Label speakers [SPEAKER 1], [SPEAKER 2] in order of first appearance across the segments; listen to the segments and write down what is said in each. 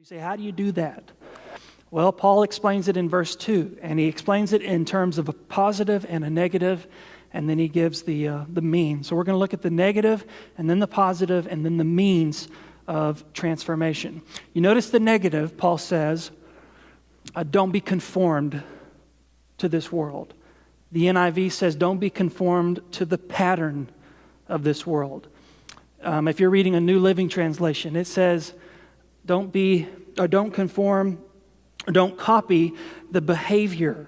[SPEAKER 1] You say, how do you do that? Well, Paul explains it in verse 2, and he explains it in terms of a positive and a negative, and then he gives the means. So we're going to look at the negative, and then the positive, and then the means of transformation. You notice the negative, Paul says, don't be conformed to this world. The NIV says, don't be conformed to the pattern of this world. If you're reading a New Living Translation, it says, don't conform, or don't copy the behavior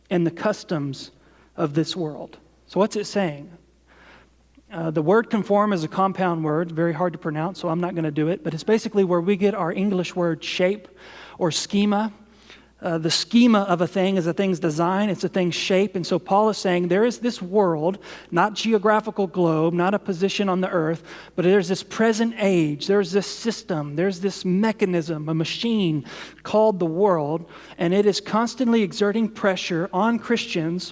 [SPEAKER 1] and the customs of this world. So what's it saying? The word conform is a compound word, very hard to pronounce, so I'm not going to do it, but it's basically where we get our English word shape or schema. The schema of a thing is a thing's design, it's a thing's shape. And so Paul is saying there is this world, not geographical globe, not a position on the earth, but there's this present age, there's this system, there's this mechanism, a machine called the world, and it is constantly exerting pressure on Christians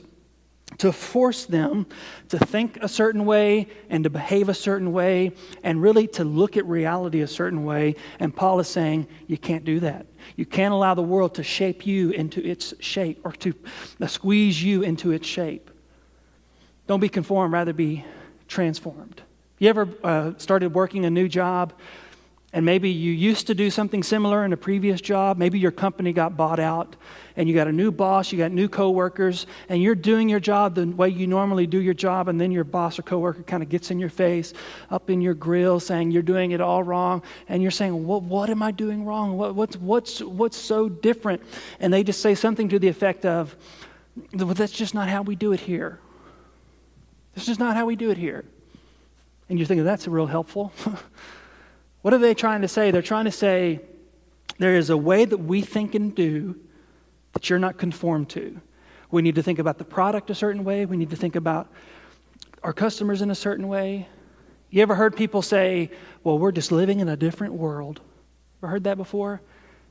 [SPEAKER 1] to force them to think a certain way and to behave a certain way and really to look at reality a certain way. And Paul is saying, you can't do that. You can't allow the world to shape you into its shape or to squeeze you into its shape. Don't be conformed, rather be transformed. You ever started working a new job and maybe you used to do something similar in a previous job? Maybe your company got bought out and you got a new boss, you got new coworkers, and you're doing your job the way you normally do your job, and then your boss or coworker kind of gets in your face, up in your grill, saying you're doing it all wrong, and you're saying, what am I doing wrong? What's so different? And they just say something to the effect of, well, that's just not how we do it here. That's just not how we do it here. And you're thinking, that's real helpful. What are they trying to say? They're trying to say there is a way that we think and do that you're not conformed to. We need to think about the product a certain way. We need to think about our customers in a certain way. You ever heard people say, well, we're just living in a different world? Ever heard that before?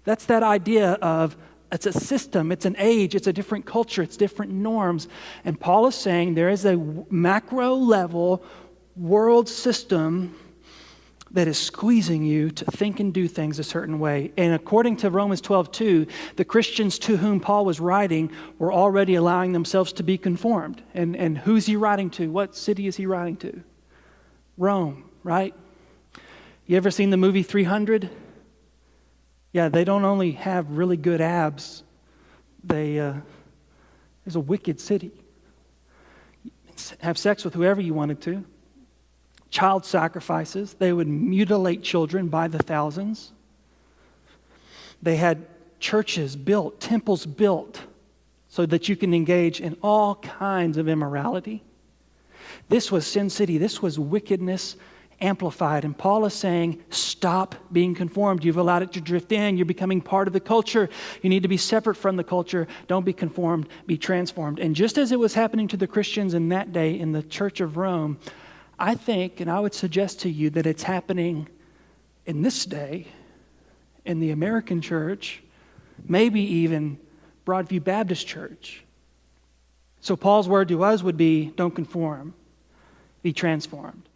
[SPEAKER 1] That's that idea of it's a system, it's an age, it's a different culture, it's different norms. And Paul is saying there is a macro level world system that is squeezing you to think and do things a certain way. And according to Romans 12:2, the Christians to whom Paul was writing were already allowing themselves to be conformed. And who's he writing to? What city is he writing to? Rome, right? You ever seen the movie 300? Yeah, they don't only have really good abs. There's a wicked city. Have sex with whoever you wanted to. Child sacrifices. They would mutilate children by the thousands. They had churches built, temples built, so that you can engage in all kinds of immorality. This was Sin City. This was wickedness amplified. And Paul is saying, stop being conformed. You've allowed it to drift in. You're becoming part of the culture. You need to be separate from the culture. Don't be conformed. Be transformed. And just as it was happening to the Christians in that day in the Church of Rome, I think, and I would suggest to you that it's happening in this day, in the American church, maybe even Broadview Baptist Church. So Paul's word to us would be, don't conform, be transformed.